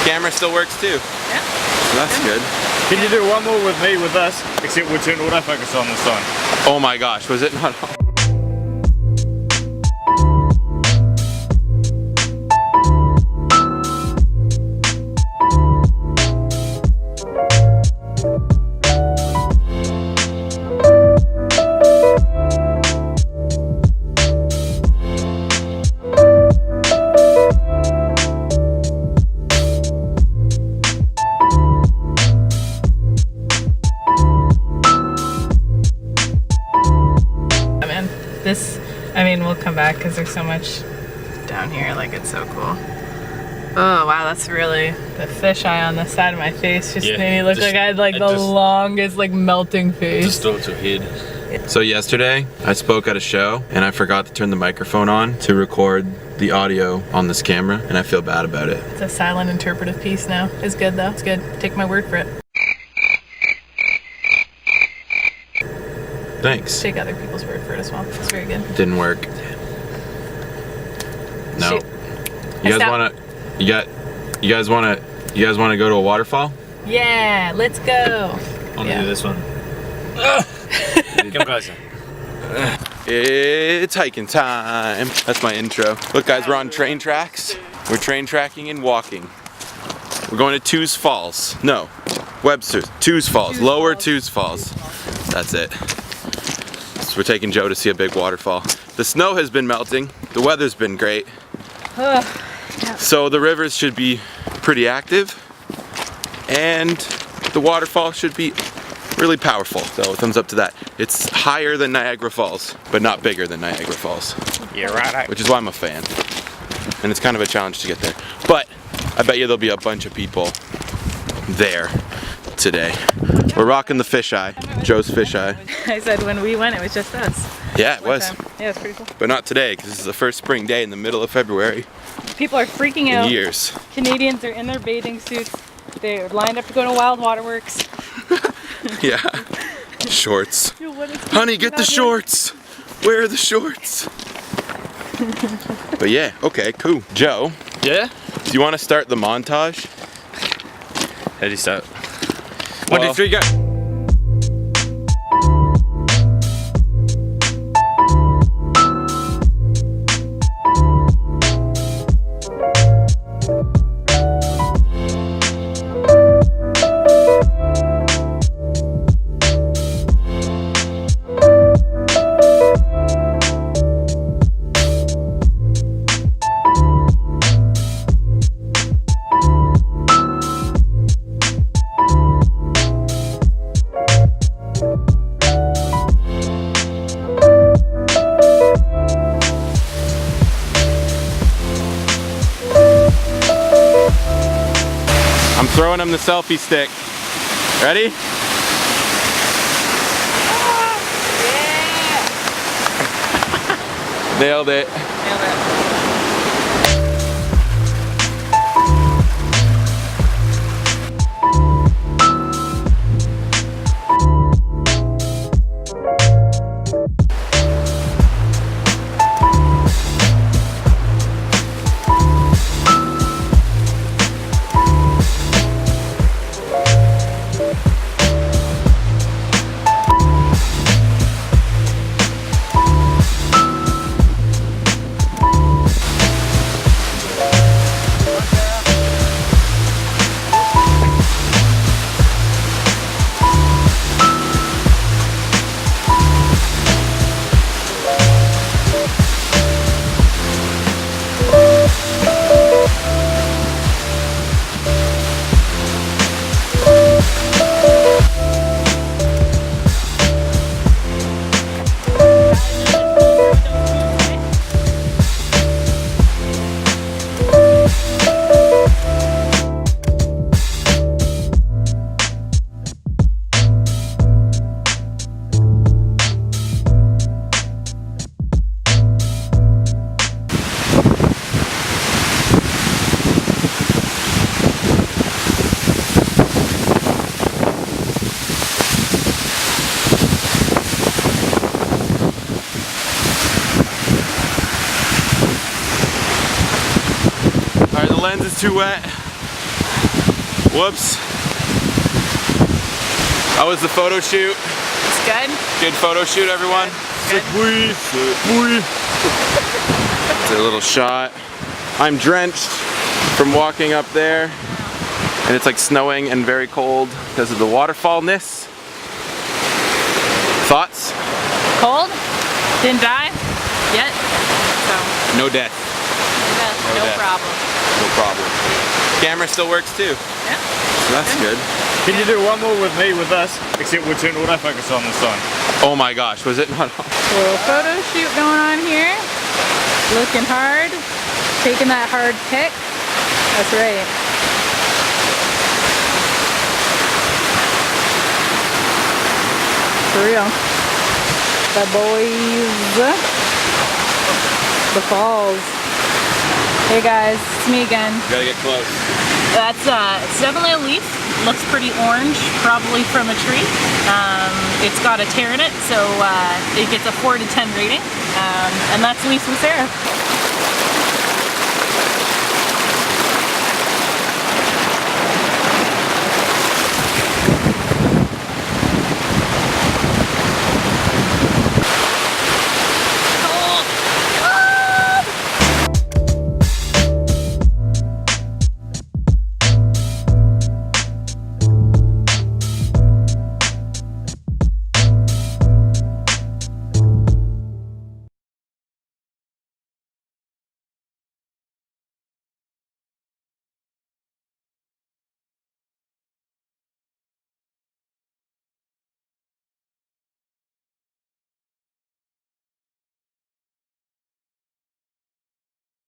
Camera still works too. Yeah. So that's good. Can you do one more with me with this? Except we'll turn autofocus on this time. Oh my gosh, was it not on? I mean, we'll come back because there's so much down here. Like, it's so cool. Oh wow, that's really the fisheye on the side of my face. Just made me look like I had like the longest like melting face. Distorts your head. So yesterday, I spoke at a show and I forgot to turn the microphone on to record the audio on this camera, and I feel bad about it. It's a silent interpretive piece now. It's good though. It's good. Take my word for it. Thanks. Take other people's word for it as well. It's very good. Didn't work. No. Shoot. You guys wanna go to a waterfall? Yeah, let's go. I'm gonna do this one. Come closer. It's hiking time. That's my intro. Look guys, we're on train tracks. We're train tracking and walking. We're going to Tews Falls. No, Webster. Tews Falls. Lower Tews Falls. That's it. So we're taking Joe to see a big waterfall. The snow has been melting. The weather's been great. So the rivers should be pretty active. And the waterfall should be really powerful. So thumbs up to that. It's higher than Niagara Falls, but not bigger than Niagara Falls. Yeah, right. Which is why I'm a fan. And it's kind of a challenge to get there. But I bet you there'll be a bunch of people there today. We're rocking the fisheye, Joe's fisheye. I said when we went, it was just us. Yeah, it was. Yeah, it's pretty cool. But not today, because this is the first spring day in the middle of February. People are freaking out. In years. Canadians are in their bathing suits. They're lined up to go to Wild Waterworks. Yeah. Shorts. Yo, Honey, get the shorts. Where are the shorts? But yeah, okay, cool. Joe. Yeah? Do you want to start the montage? How do you start? Well, 1, 2, 3, go! I'm throwing him the selfie stick. Ready? Yeah! Nailed it. Nailed it. Lens is too wet. Whoops. How was the photo shoot? It's good. Good photo shoot, everyone. Good. It's a little shot. I'm drenched from walking up there, and it's like snowing and very cold because of the waterfallness. Thoughts? Cold? Didn't die yet? So. No death. No death. problem. No problem. Camera still works too. Yeah. So that's good. Can you do one more with me with us? Except we'll turn autofocus on this time. Oh my gosh, was it not on? Little photo shoot going on here. Looking hard. Taking that hard pic. That's right. For real. The boys. The falls. Hey guys, it's me again. Gotta get close. That's it's definitely a leaf. Looks pretty orange, probably from a tree. It's got a tear in it, so it gets a 4 to 10 rating. And that's Leaf with Sarah.